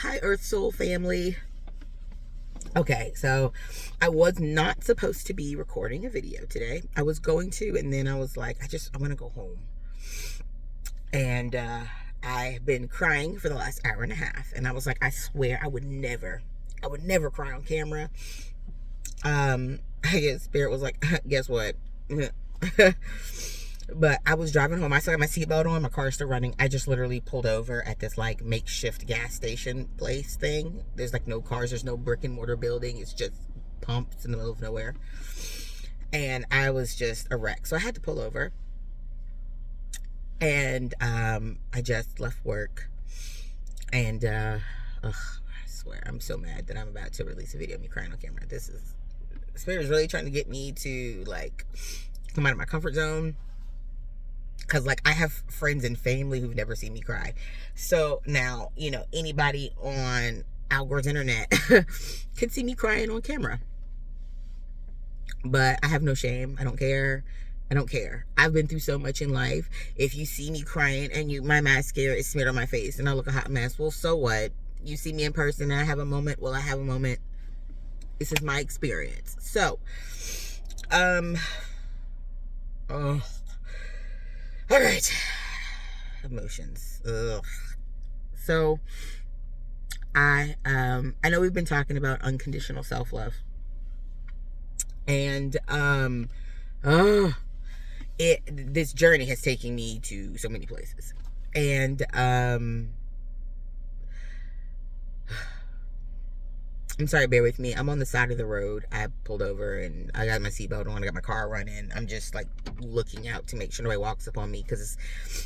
Hi, Earth Soul family. Okay, so I was not supposed to be recording a video today. I was going to, and then I was like, I want to go home. And I've been crying for the last hour and a half. And I was like, I swear I would never cry on camera. I guess Spirit was like, guess what? But I was driving home. I still got my seatbelt on. My car's still running. I just literally pulled over at this like makeshift gas station place thing. There's like no cars. There's no brick and mortar building. It's just pumps in the middle of nowhere. And I was just a wreck. So I had to pull over. And I just left work. And I swear, I'm so mad that I'm about to release a video of me crying on camera. Spirit is really trying to get me to like come out of my comfort zone. Because, like, I have friends and family who've never seen me cry. So now, anybody on Al Gore's internet can see me crying on camera. But I have no shame. I don't care. I've been through so much in life. If you see me crying and my mascara is smeared on my face and I look a hot mess, well, so what? You see me in person and I have a moment. Well, I have a moment. This is my experience. So, all right, emotions. Ugh. So I know we've been talking about unconditional self-love, and this journey has taken me to so many places, and I'm sorry, bear with me. I'm on the side of the road. I pulled over and I got my seatbelt on. I got my car running. I'm just like looking out to make sure nobody walks up on me because it's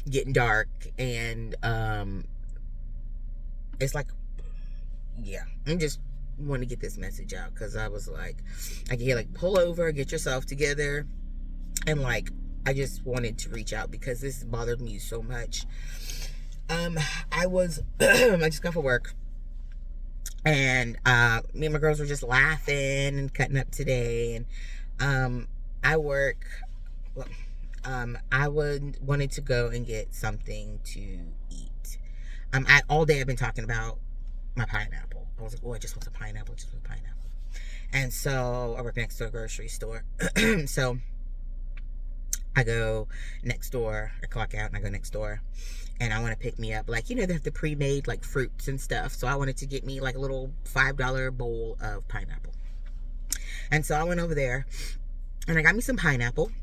getting dark. And it's like, yeah, I just want to get this message out because I was like, I can hear like, pull over, get yourself together. And like, I just wanted to reach out because this bothered me so much. I just got for work. And me and my girls were just laughing and cutting up today. And I wanted to go and get something to eat. All day I've been talking about my pineapple. I was like, oh, I just want a pineapple. And so I work next to a grocery store. So I go next door, I clock out and I go next door. And I want to pick me up, like, they have the pre-made, like, fruits and stuff. So I wanted to get me, like, a little $5 bowl of pineapple. And so I went over there, and I got me some pineapple.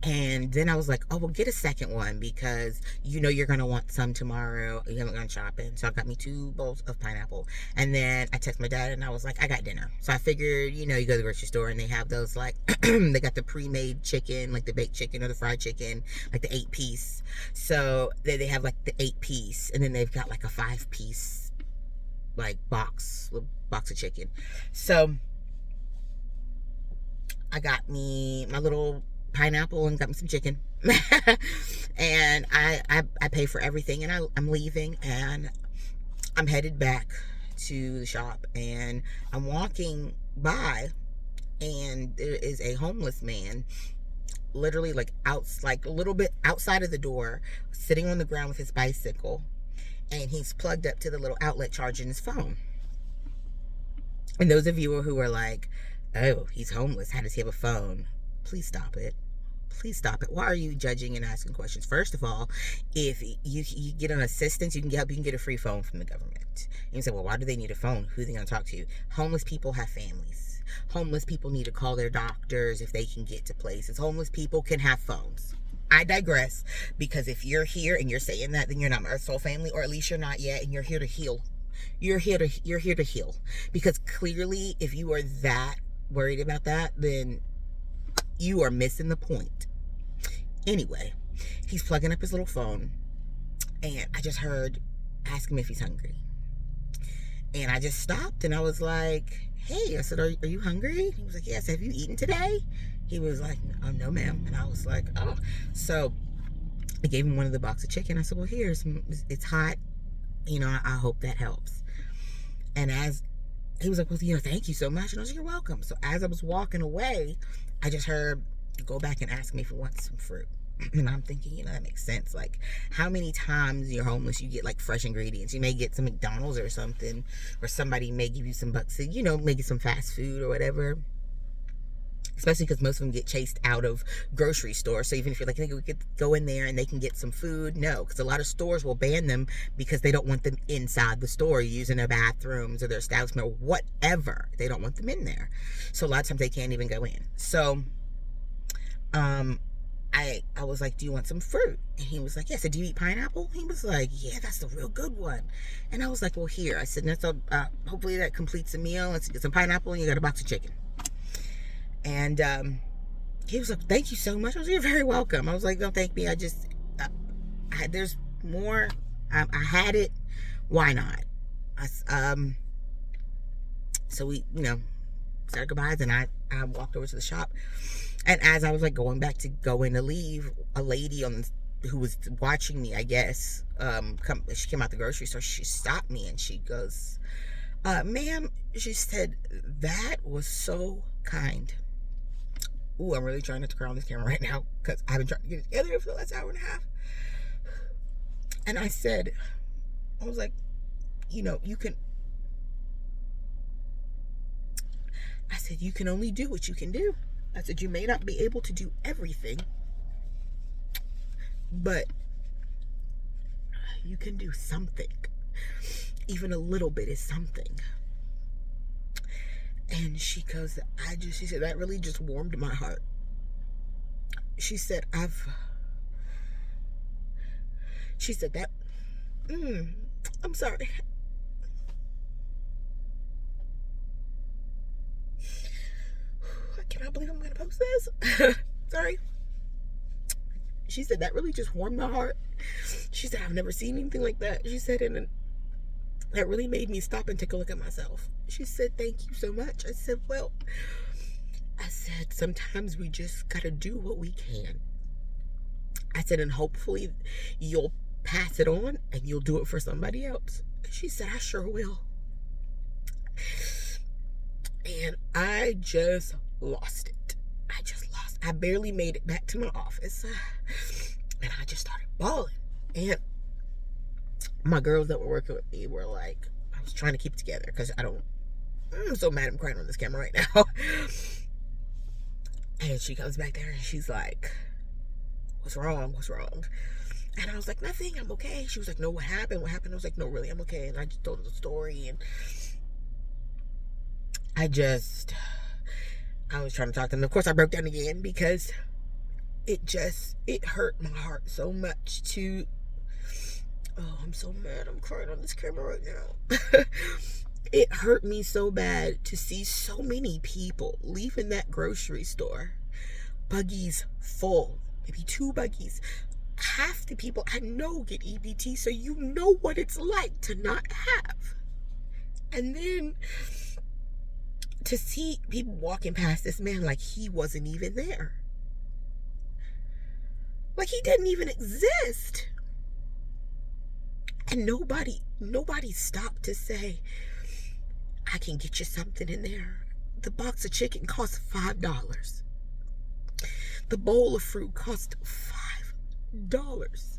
And then I was like, oh, well, get a second one because you're going to want some tomorrow. You haven't gone shopping. So I got me 2 bowls of pineapple. And then I texted my dad and I was like, I got dinner. So I figured, you go to the grocery store and they have those like, they got the pre-made chicken, like the baked chicken or the fried chicken, like the 8-piece. So they have like the 8-piece and then they've got like a 5-piece like box of chicken. So I got me my little pineapple and got me some chicken. And I pay for everything and I'm leaving and I'm headed back to the shop and I'm walking by and there is a homeless man literally like a little bit outside of the door sitting on the ground with his bicycle and he's plugged up to the little outlet charging his phone. And those of you who are like, oh, he's homeless, how does he have a phone? Please stop it. Why are you judging and asking questions? First of all, if you get an assistance, you can get a free phone from the government. And you say, well, why do they need a phone? Who are they going to talk to? Homeless people have families. Homeless people need to call their doctors if they can get to places. Homeless people can have phones. I digress, because if you're here and you're saying that, then you're not my Earth Soul family, or at least you're not yet, and you're here to heal. You're here to heal. Because clearly, if you are that worried about that, then you are missing the point. Anyway, he's plugging up his little phone and I just heard ask him if he's hungry. And I just stopped and I was like, hey, I said, are you hungry? He was like, yes. Have you eaten today? He was like, oh, no, ma'am. And I was like, oh. So I gave him one of the box of chicken. I said, well, it's hot. I hope that helps. And as he was like, well, thank you so much. And I was like, you're welcome. So as I was walking away, I just heard, go back and ask me if he wants some fruit. And I'm thinking, that makes sense. Like, how many times you're homeless, you get like fresh ingredients? You may get some McDonald's or something, or somebody may give you some bucks to, maybe some fast food or whatever. Especially because most of them get chased out of grocery stores. So even if you're like, we could go in there and they can get some food, no, because a lot of stores will ban them because they don't want them inside the store using their bathrooms or their establishment or whatever. They don't want them in there. So a lot of times they can't even go in. So I was like, do you want some fruit? And he was like, yeah. I said, do you eat pineapple? He was like, yeah, that's the real good one. And I was like, well, here. I said, hopefully that completes the meal. Let's get some pineapple and you got a box of chicken. And he was like, thank you so much. I was like, you're very welcome. I was like, don't thank me. There's more. I had it. Why not? So we, said goodbyes, and I walked over to the shop. And as I was like going to leave, a lady who was watching me, I guess, she came out the grocery store. She stopped me and she goes, ma'am, she said, that was so kind. Ooh, I'm really trying not to cry on this camera right now because I've been trying to get it together for the last hour and a half. And I was like, you can only do what you can do. I said, you may not be able to do everything, but you can do something. Even a little bit is something. And she goes, she said, that really just warmed my heart. She said, I'm sorry. I cannot believe I'm going to post this. Sorry. She said, that really just warmed my heart. She said, I've never seen anything like that. She said, and that really made me stop and take a look at myself. She said, thank you so much. I said, well, sometimes we just got to do what we can. I said, and hopefully you'll pass it on and you'll do it for somebody else. She said, I sure will. And I just lost it. I barely made it back to my office. And I just started bawling. And my girls that were working with me were like, I was trying to keep it together because I'm so mad I'm crying on this camera right now. And she comes back there and she's like, what's wrong? And I was like, nothing, I'm okay. She was like, no, what happened? I was like, no, really, I'm okay. And I just told her the story. And I was trying to talk to them. Of course, I broke down again because it hurt my heart so much I'm so mad. I'm crying on this camera right now. It hurt me so bad to see so many people leaving that grocery store. Buggies full. Maybe 2 buggies. Half the people I know get EBT, so you know what it's like to not have. And then to see people walking past this man like he wasn't even there. Like he didn't even exist. And nobody stopped to say, I can get you something in there. The box of chicken cost $5. The bowl of fruit cost $5.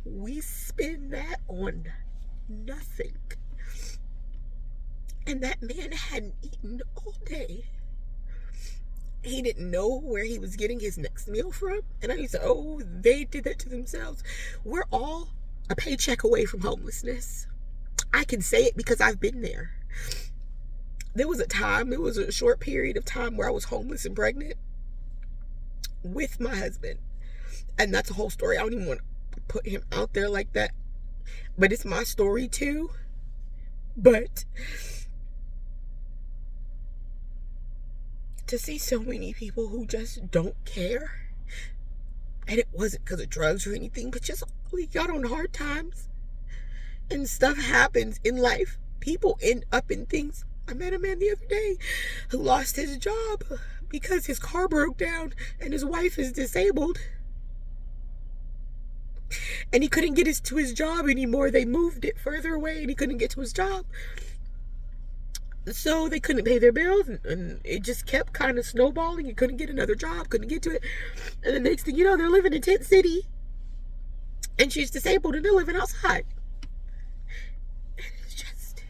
We spend that on nothing. And that man hadn't eaten all day. He didn't know where he was getting his next meal from. And I used to, they did that to themselves. We're all a paycheck away from homelessness. I can say it because I've been there. There was a short period of time where I was homeless and pregnant with my husband. And that's a whole story. I don't even want to put him out there like that. But it's my story too. But to see so many people who just don't care, and it wasn't because of drugs or anything, but just we got on hard times and stuff happens in life. People end up in things. I met a man the other day who lost his job because his car broke down and his wife is disabled and he couldn't get to his job anymore. They moved it further away and he couldn't get to his job. So they couldn't pay their bills, and it just kept kind of snowballing. You couldn't get another job, couldn't get to it. And the next thing you know, they're living in Tent City, and she's disabled, and they're living outside. And it's just,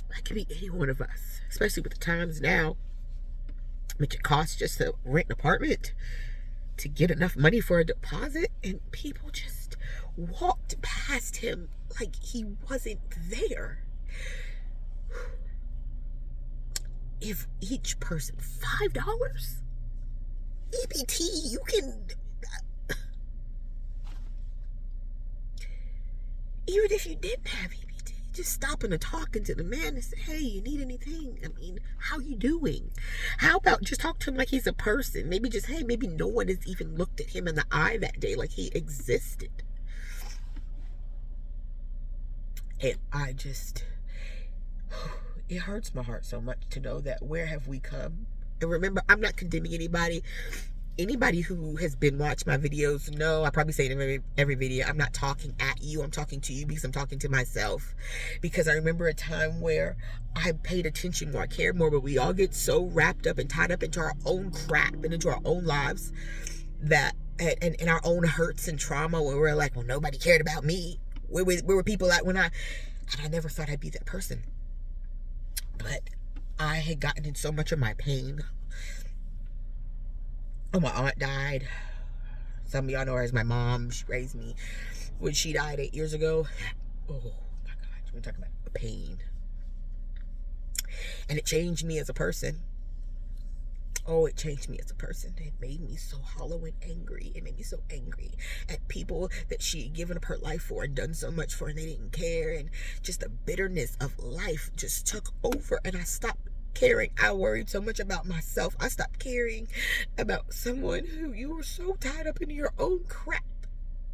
that could be any one of us, especially with the times now, which it costs just to rent an apartment, to get enough money for a deposit, and people just walked past him like he wasn't there. If each person $5 EBT, you can, even if you didn't have EBT, just stopping and talking to the man and say, hey, you need anything? I mean, how you doing? How about just talk to him like he's a person? Maybe just, hey, maybe no one has even looked at him in the eye that day like he existed. And I just, it hurts my heart so much to know that where have we come? And remember, I'm not condemning anybody. Anybody who has been watching my videos know, I probably say it in every video, I'm not talking at you, I'm talking to you because I'm talking to myself. Because I remember a time where I paid attention more, I cared more, but we all get so wrapped up and tied up into our own crap and into our own lives that, and in our own hurts and trauma, where we're like, well, nobody cared about me. Where were people at when I never thought I'd be that person. But I had gotten in so much of my pain. Oh, my aunt died. Some of y'all know her as my mom. She raised me when she died 8 years ago. Oh my God, we're talking about pain. And it changed me as a person. Oh, it changed me as a person. It made me so hollow and angry. It made me so angry at people that she had given up her life for and done so much for, and they didn't care. And just the bitterness of life just took over, and I stopped caring. I worried so much about myself. I stopped caring about someone who you were so tied up in your own crap.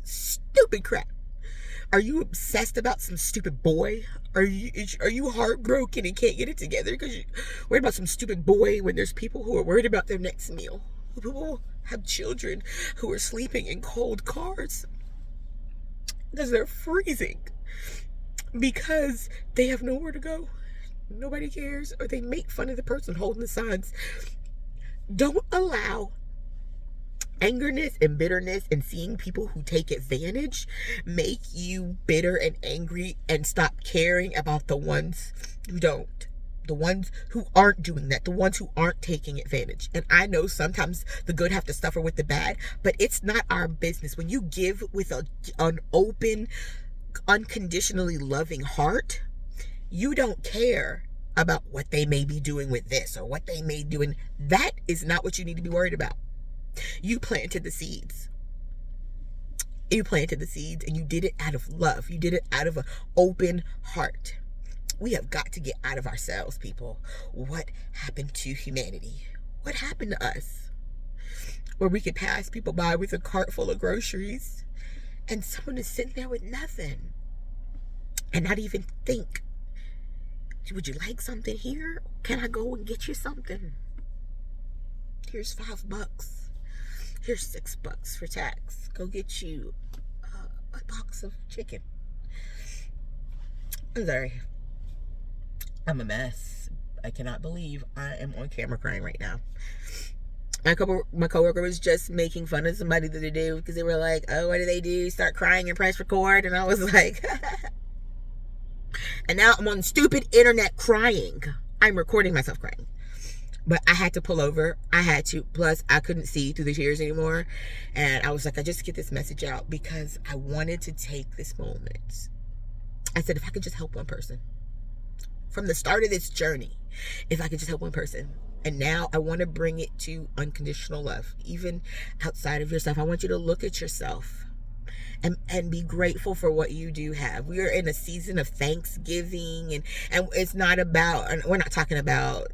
Stupid crap. Are you obsessed about some stupid boy? Are you heartbroken and can't get it together because you're worried about some stupid boy when there's people who are worried about their next meal? People have children who are sleeping in cold cars because they're freezing because they have nowhere to go. Nobody cares, or they make fun of the person holding the signs. Don't allow angerness and bitterness and seeing people who take advantage make you bitter and angry and stop caring about the ones who don't, the ones who aren't doing that, the ones who aren't taking advantage. And I know sometimes the good have to suffer with the bad, but it's not our business. When you give with an open, unconditionally loving heart, you don't care about what they may be doing with this or what they may be doing. That is not what you need to be worried about. You planted the seeds. You planted the seeds, and you did it out of love. You did it out of an open heart. We have got to get out of ourselves, people. What happened to humanity? What happened to us? Where we could pass people by with a cart full of groceries, and someone is sitting there with nothing, and not even think, would you like something here? Can I go and get you something? Here's $5. Here's $6 for tax. Go get you a box of chicken. I'm sorry. I'm a mess. I cannot believe I am on camera crying right now. My coworker was just making fun of somebody the other day because they were like, oh, what do they do? Start crying and press record. And I was like, and now I'm on stupid internet crying. I'm recording myself crying. But I had to pull over. Plus I couldn't see through the tears anymore. And I was like, I just get this message out because I wanted to take this moment. I said, if I could just help one person from the start of this journey, if I could just help one person. And now I want to bring it to unconditional love, even outside of yourself. I want you to look at yourself and be grateful for what you do have. We are in a season of Thanksgiving, and it's not about, and we're not talking about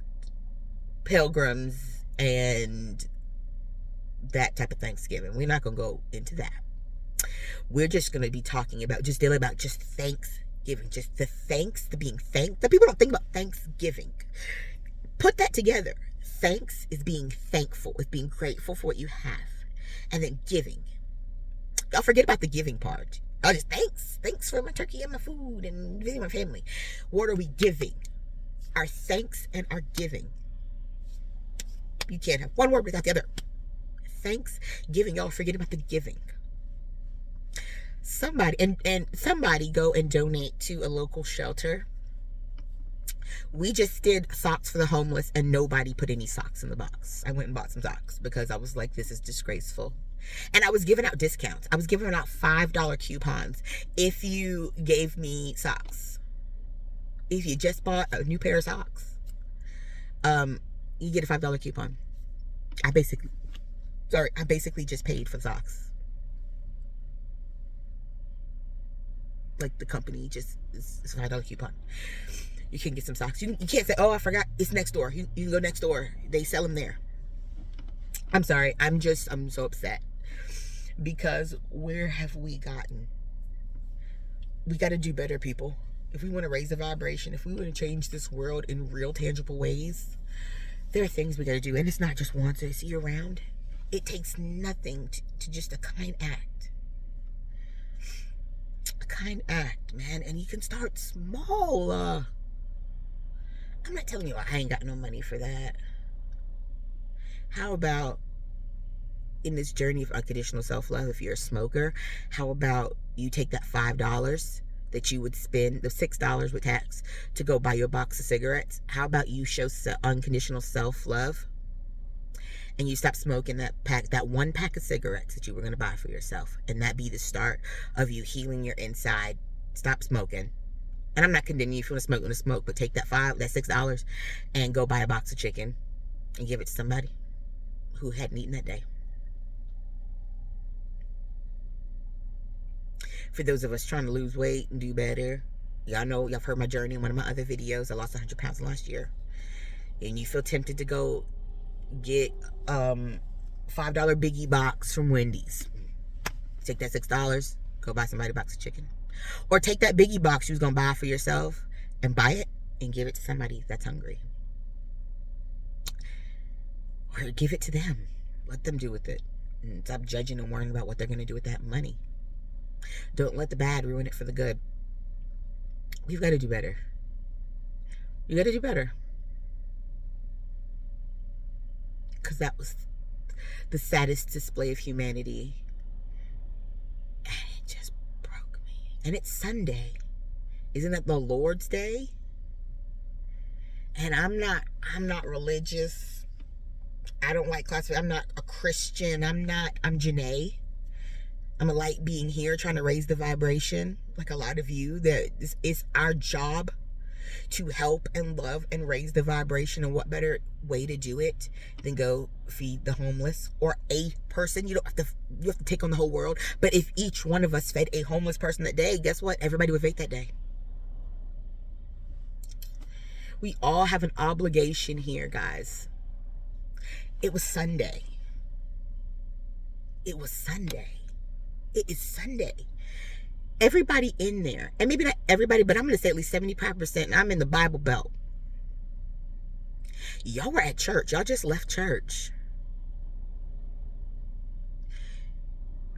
pilgrims and that type of Thanksgiving. We're not going to go into that. We're just going to be talking about, just dealing about just Thanksgiving, just the being thanked. The people don't think about Thanksgiving. Put that together. Thanks is being thankful, is being grateful for what you have. And then giving Y'all forget about the giving part. Y'all just thanks for my turkey and my food and visiting my family. What are we giving? Our thanks and our giving. You can't have one word without the other. Thanks, giving. Y'all forget about the giving. Somebody and somebody go and donate to a local shelter. We just did socks for the homeless and nobody put any socks in the box. I went and bought some socks because I was like, this is disgraceful. And I was giving out discounts. I was giving out $5 coupons if you gave me socks. If you just bought a new pair of socks, you get a $5 coupon. I basically just paid for socks. Like the company just is a $5 coupon. You can get some socks. You can't say, oh, I forgot. It's next door. You can go next door. They sell them there. I'm sorry. I'm so upset. Because where have we gotten? We got to do better, people. If we want to raise the vibration, if we want to change this world in real, tangible ways, there are things we got to do. And it's not just once, it's year round. It takes nothing to just a kind act. A kind act, man. And you can start small. I'm not telling you I ain't got no money for that. How about in this journey of unconditional self-love, if you're a smoker, how about you take that $5 that you would spend, the $6 with tax, to go buy your box of cigarettes? How about you show unconditional self-love and you stop smoking that one pack of cigarettes that you were going to buy for yourself, and that be the start of you healing your inside. Stop smoking. And I'm not condemning you if you want to smoke, but take that $6 and go buy a box of chicken and give it to somebody who hadn't eaten that day. For those of us trying to lose weight and do better, y'all know, y'all have heard my journey in one of my other videos. I lost 100 pounds last year. And you feel tempted to go get $5 biggie box from Wendy's. Take that $6, go buy somebody a box of chicken. Or take that biggie box you was going to buy for yourself and buy it and give it to somebody that's hungry. Or give it to them. Let them do with it. And stop judging and worrying about what they're going to do with that money. Don't let the bad ruin it for the good. We've got to do better. You got to do better. Because that was the saddest display of humanity. And it just broke me. And it's Sunday. Isn't it the Lord's Day? And I'm not religious. I don't like classification. I'm not a Christian. I'm Janae. I'm a light being here trying to raise the vibration, like a lot of you. That it's our job to help and love and raise the vibration. And what better way to do it than go feed the homeless or a person? You have to take on the whole world. But if each one of us fed a homeless person that day, guess what? Everybody would vape that day. We all have an obligation here, guys. It was Sunday. It was Sunday. It is Sunday. Everybody in there, and maybe not everybody, but I'm going to say at least 75%, and I'm in the Bible Belt. Y'all were at church. Y'all just left church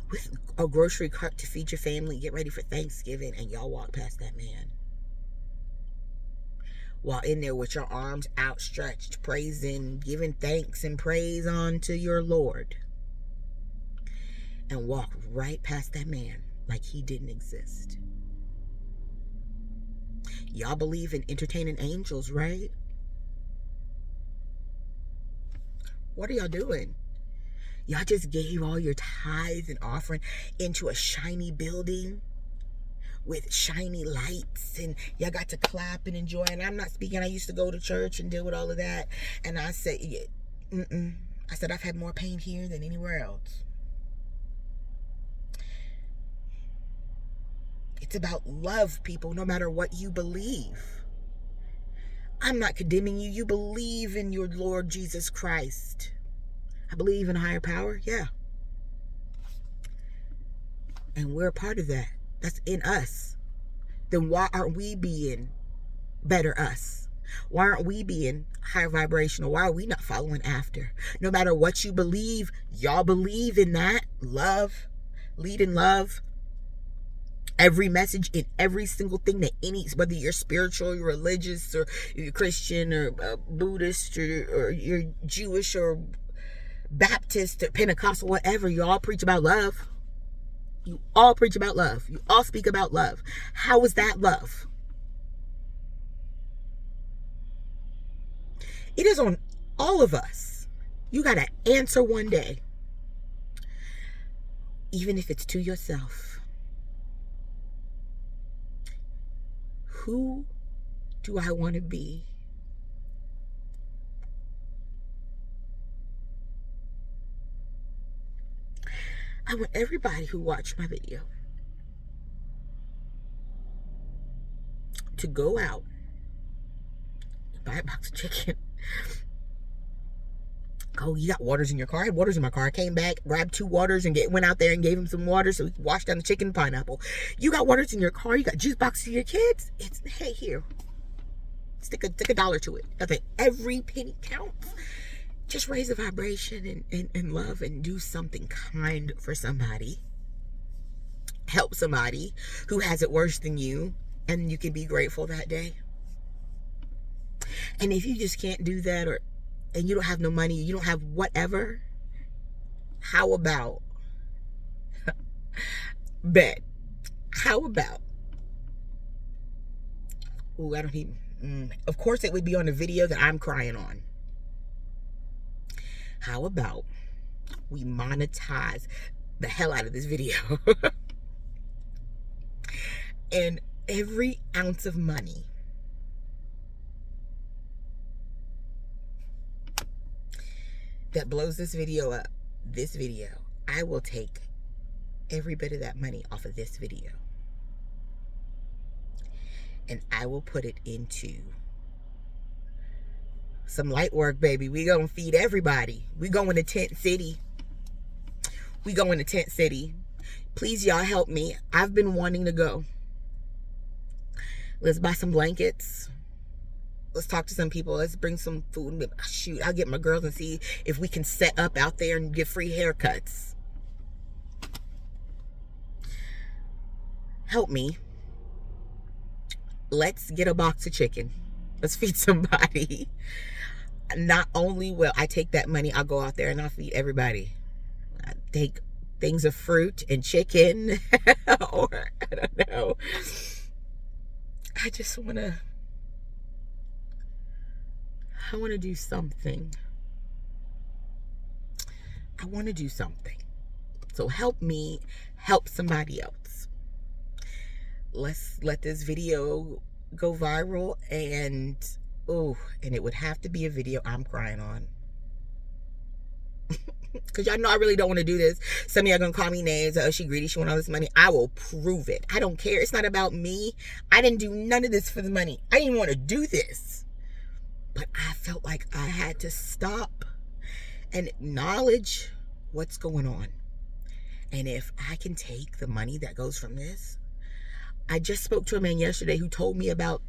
with a grocery cart to feed your family, get ready for Thanksgiving, and y'all walk past that man while in there with your arms outstretched, praising, giving thanks and praise unto your Lord, and walk right past that man like he didn't exist. Y'all believe in entertaining angels, right? What are y'all doing? Y'all just gave all your tithes and offering into a shiny building with shiny lights, and y'all got to clap and enjoy. And I'm not speaking, I used to go to church and deal with all of that, and I said, I said, I've had more pain here than anywhere else. It's about love, people, no matter what you believe. I'm not condemning you. You believe in your Lord Jesus Christ. I believe in a higher power, yeah. And we're a part of that. That's in us. Then why aren't we being better us? Why aren't we being higher vibrational? Why are we not following after? No matter what you believe, y'all believe in that. Love lead in love. Every message in every single thing that whether you're spiritual, you're religious, or you're Christian, or Buddhist, or you're Jewish, or Baptist, or Pentecostal, whatever, you all preach about love. You all preach about love. You all speak about love. How is that love? It is on all of us. You got to answer one day. Even if it's to yourself. Who do I want to be? I want everybody who watched my video to go out and buy a box of chicken. Oh, you got waters in your car? I had waters in my car. I came back, grabbed 2 waters, and went out there and gave him some water so he could wash down the chicken and pineapple. You got waters in your car? You got juice boxes for your kids? Hey, here. Stick a dollar to it. Nothing. Every penny counts. Just raise the vibration and love and do something kind for somebody. Help somebody who has it worse than you, and you can be grateful that day. And if you just can't do that, and you don't have no money, you don't have whatever, how about bet? How about, ooh, I don't even, of course it would be on the video that I'm crying on. How about we monetize the hell out of this video? And every ounce of money that blows this video up, I will take every bit of that money off of this video. And I will put it into some light work, baby. We gonna feed everybody. We going to Tent City. Please, y'all, help me. I've been wanting to go. Let's buy some blankets. Let's talk to some people. Let's bring some food. Shoot, I'll get my girls and see if we can set up out there and get free haircuts. Help me. Let's get a box of chicken. Let's feed somebody. Not only will I take that money, I'll go out there and I'll feed everybody. I take things of fruit and chicken, or I don't know. I just want to do something. I want to do something. So help me help somebody else. Let's let this video go viral, and it would have to be a video I'm crying on. Because y'all know I really don't want to do this. Some of y'all gonna call me names. Oh, she greedy, she want all this money. I will prove it. I don't care. It's not about me. I didn't do none of this for the money. I didn't want to do this. But I felt like I had to stop and acknowledge what's going on. And if I can take the money that goes from this. I just spoke to a man yesterday who told me about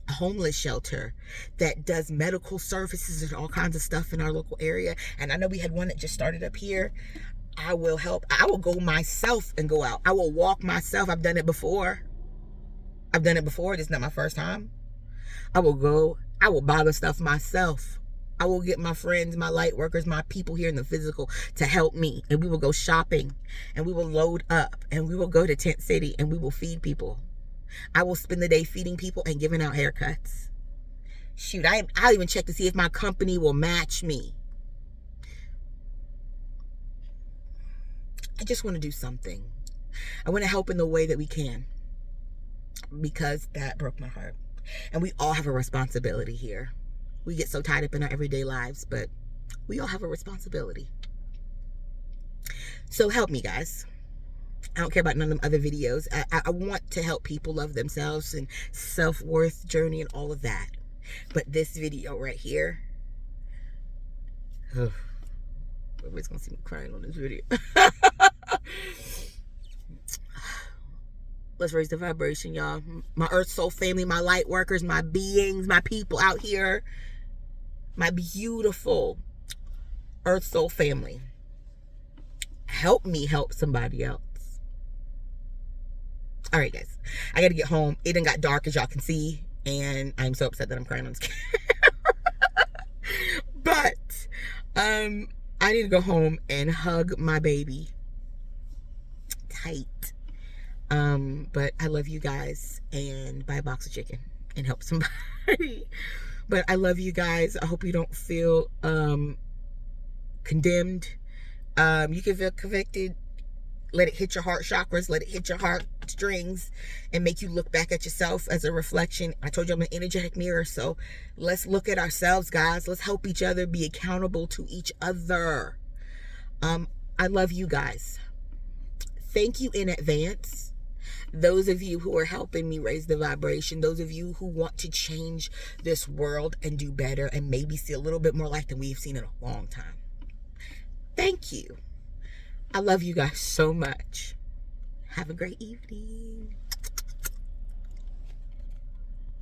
a homeless shelter that does medical services and all kinds of stuff in our local area. And I know we had one that just started up here. I will help. I will go myself and go out. I will walk myself. I've done it before. This is not my first time. I will go. I will buy the stuff myself. I will get my friends, my light workers, my people here in the physical to help me. And we will go shopping. And we will load up. And we will go to Tent City. And we will feed people. I will spend the day feeding people and giving out haircuts. Shoot, I'll even check to see if my company will match me. I just want to do something. I want to help in the way that we can. Because that broke my heart. And we all have a responsibility here. We get so tied up in our everyday lives, but we all have a responsibility. So help me, guys. I don't care about none of them other videos. I want to help people love themselves and self-worth journey and all of that. But this video right here, everybody's gonna see me crying on this video. Let's raise the vibration, y'all. My Earth Soul family, my light workers, my beings, my people out here, my beautiful Earth Soul family. help me help somebody else. All right, guys, I gotta get home. It done got dark, as y'all can see, and I'm so upset that I'm crying on this camera. But I need to go home and hug my baby tight. But I love you guys, and buy a box of chicken and help somebody. But I love you guys. I hope you don't feel condemned. You can feel convicted. Let it hit your heart chakras. Let it hit your heart strings and make you look back at yourself as a reflection. I told you I'm an energetic mirror, so let's look at ourselves, guys. Let's help each other, be accountable to each other. I love you guys. Thank you in advance. Those of you who are helping me raise the vibration, those of you who want to change this world and do better and maybe see a little bit more light than we've seen in a long time. Thank you. I love you guys so much. Have a great evening.